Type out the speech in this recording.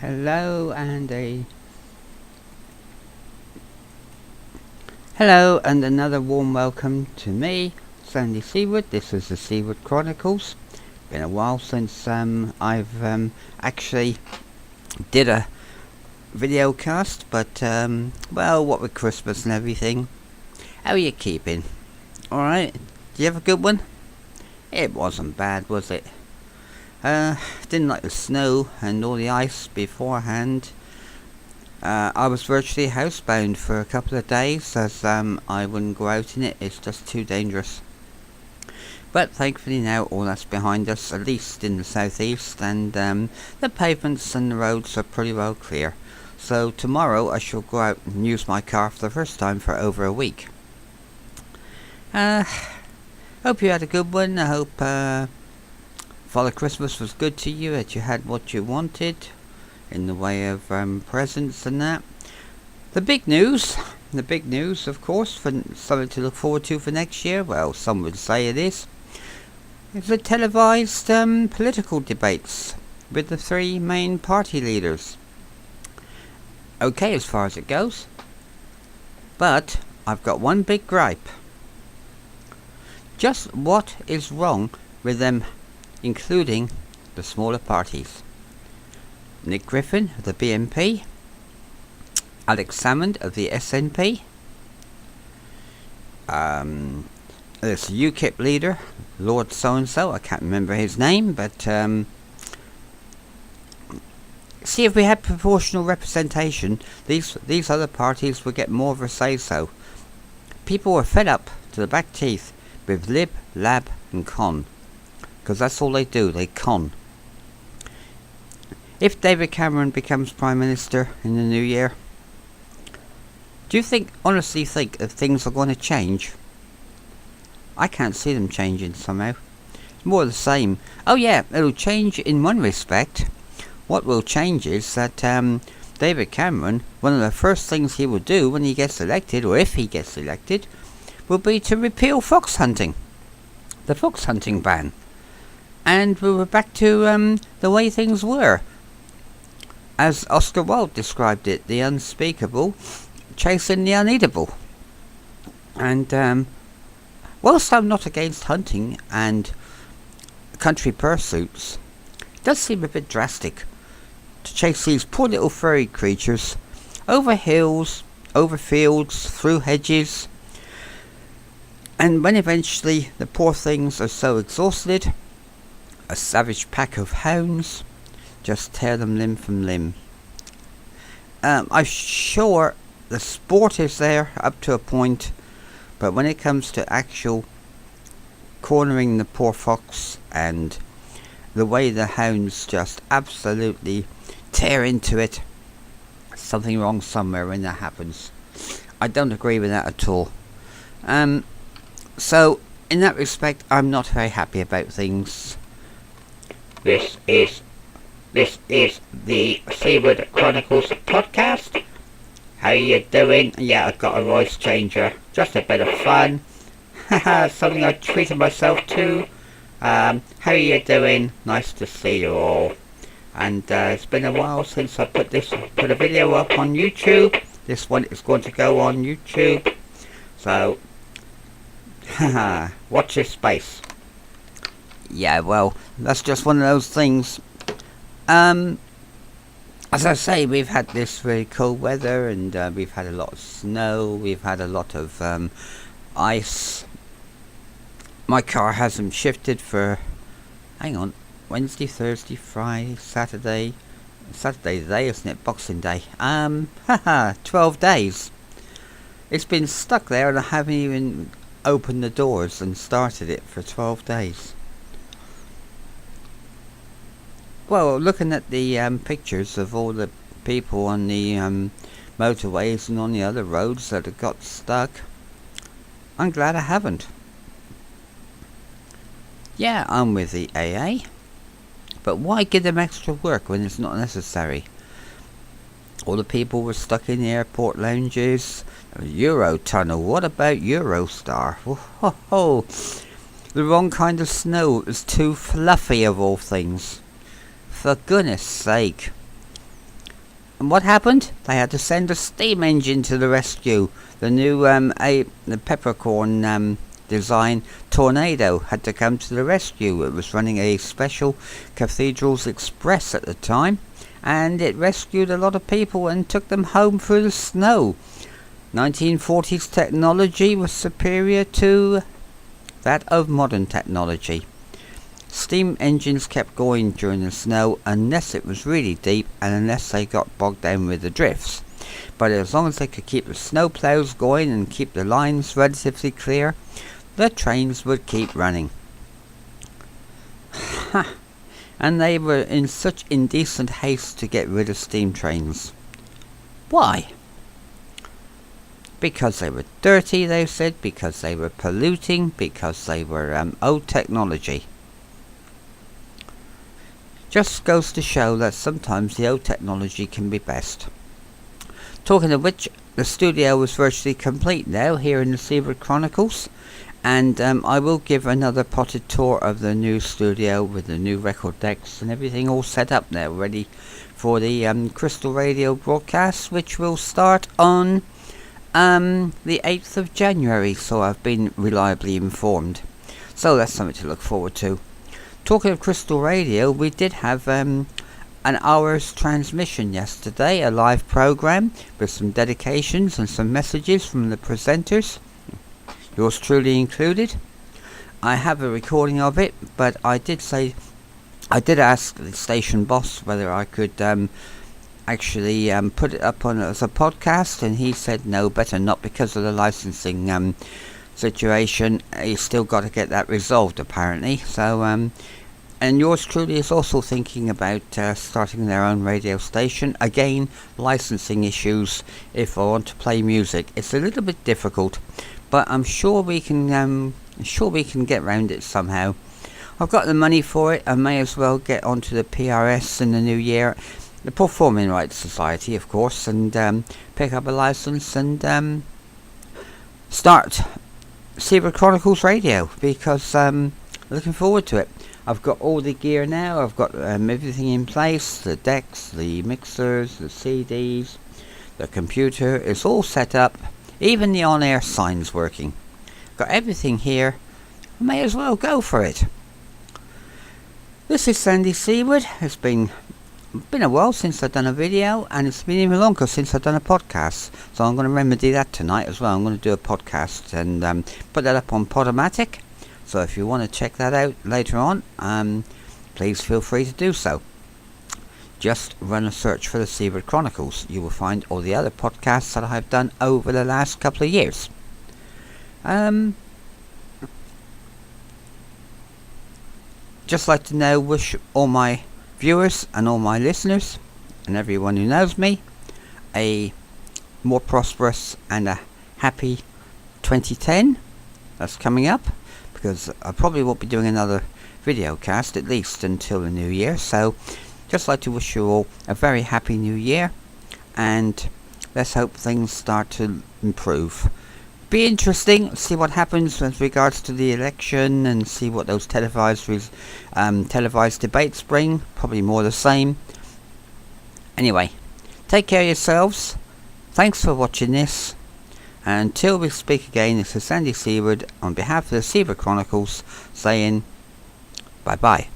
Hello and another warm welcome to me, Seward. This is the Seward Chronicles. Been a while since I've actually did a video cast, but well, what with Christmas and everything. How are you keeping? Alright? Did you have a good one? It wasn't bad, was it? Didn't like the snow and all the ice beforehand. I was virtually housebound for a couple of days as I wouldn't go out in it. It's just too dangerous. But thankfully now all that's behind us, at least in the southeast, and the pavements and the roads are pretty well clear. So tomorrow I shall go out and use my car for the first time for over a week. Hope you had a good one. I hope Father Christmas was good to you, that you had what you wanted in the way of presents and that. The big news, of course, for something to look forward to for next year, well, some would say it is the televised political debates with the three main party leaders. Okay, as far as it goes. But I've got one big gripe. Just what is wrong with them including the smaller parties? Nick Griffin of the BNP, Alex Salmond of the SNP, there's the UKIP leader, Lord so-and-so, I can't remember his name, but see, if we had proportional representation, these other parties would get more of a say-so. People were fed up to the back teeth with lib, lab and con, because that's all they do, they con. If David Cameron becomes Prime Minister in the new year, do you honestly think that things are going to change? I can't see them changing somehow. It's more the same. Oh yeah, it'll change in one respect. What will change is that David Cameron, one of the first things he will do when he gets elected, or if he gets elected, will be to repeal fox hunting. The fox hunting ban. And we were back to the way things were. As Oscar Wilde described it, the unspeakable chasing the uneatable. And whilst I'm not against hunting and country pursuits, it does seem a bit drastic to chase these poor little furry creatures over hills, over fields, through hedges, and when eventually the poor things are so exhausted, a savage pack of hounds just tear them limb from limb. I'm sure the sport is there up to a point, but when it comes to actual cornering the poor fox and the way the hounds just absolutely tear into it, something wrong somewhere when that happens. I don't agree with that at all. So in that respect, I'm not very happy about things. This is the Seward Chronicles podcast. How you doing? Yeah, I've got a voice changer. Just a bit of fun. Something I treated myself to. How you doing? Nice to see you all. And it's been a while since I put a video up on YouTube. This one is going to go on YouTube. So, watch this space. Yeah, well, that's just one of those things. As I say, we've had this very cold weather, and we've had a lot of snow, we've had a lot of ice. My car hasn't shifted for, hang on, Wednesday, Thursday, Friday, Saturday today, isn't it? Boxing Day. 12 days. It's been stuck there and I haven't even opened the doors and started it for 12 days. Well, looking at the pictures of all the people on the motorways and on the other roads that have got stuck, I'm glad I haven't. Yeah, I'm with the AA, but why give them extra work when it's not necessary? All the people were stuck in the airport lounges. Eurotunnel, what about Eurostar? Oh, the wrong kind of snow. It was too fluffy of all things. For goodness sake. And what happened? They had to send a steam engine to the rescue. The new the peppercorn design Tornado had to come to the rescue. It was running a special Cathedrals Express at the time, and it rescued a lot of people and took them home through the snow. 1940s technology was superior to that of modern technology. Steam engines kept going during the snow unless it was really deep and unless they got bogged down with the drifts. But as long as they could keep the snow ploughs going and keep the lines relatively clear, the trains would keep running. And they were in such indecent haste to get rid of steam trains. Why? Because they were dirty, they said, because they were polluting, because they were old technology. Just goes to show that sometimes the old technology can be best. Talking of which, the studio is virtually complete now here in the Seward Chronicles, and I will give another potted tour of the new studio with the new record decks and everything all set up now, ready for the Crystal Radio broadcast, which will start on the 8th of January, so I've been reliably informed. So that's something to look forward to. Talking of Crystal Radio, we did have an hour's transmission yesterday, a live program with some dedications and some messages from the presenters, yours truly included. I have a recording of it, but I did ask the station boss whether I could actually put it up on as a podcast, and he said no, better not, because of the licensing situation. He's still got to get that resolved apparently. So and yours truly is also thinking about starting their own radio station. Again, licensing issues. If I want to play music, it's a little bit difficult, but I'm sure we can get around it somehow. I've got the money for it. I may as well get onto the PRS in the new year, the Performing Rights Society, of course, and pick up a license and start Seward Chronicles Radio, because looking forward to it. I've got all the gear now. I've got everything in place, the decks, the mixers, the CDs, the computer. It's all set up. Even the on-air sign's working. Got everything here. I may as well go for it. This is Sandy Seward. It's been a while since I've done a video, and it's been even longer since I've done a podcast. So I'm going to remedy that tonight as well. I'm going to do a podcast and put that up on Podomatic. So if you want to check that out later on, please feel free to do so. Just run a search for the Seward Chronicles. You will find all the other podcasts that I've done over the last couple of years. Just like to now wish all my viewers and all my listeners and everyone who knows me a more prosperous and a happy 2010 that's coming up, because I probably won't be doing another video cast at least until the new year. So just like to wish you all a very happy new year, and let's hope things start to improve. Be interesting, see what happens with regards to the election, and see what those televised debates bring. Probably more the same. Anyway, take care of yourselves. Thanks for watching this. And until we speak again, this is Sandy Seward on behalf of the Seward Chronicles saying bye bye.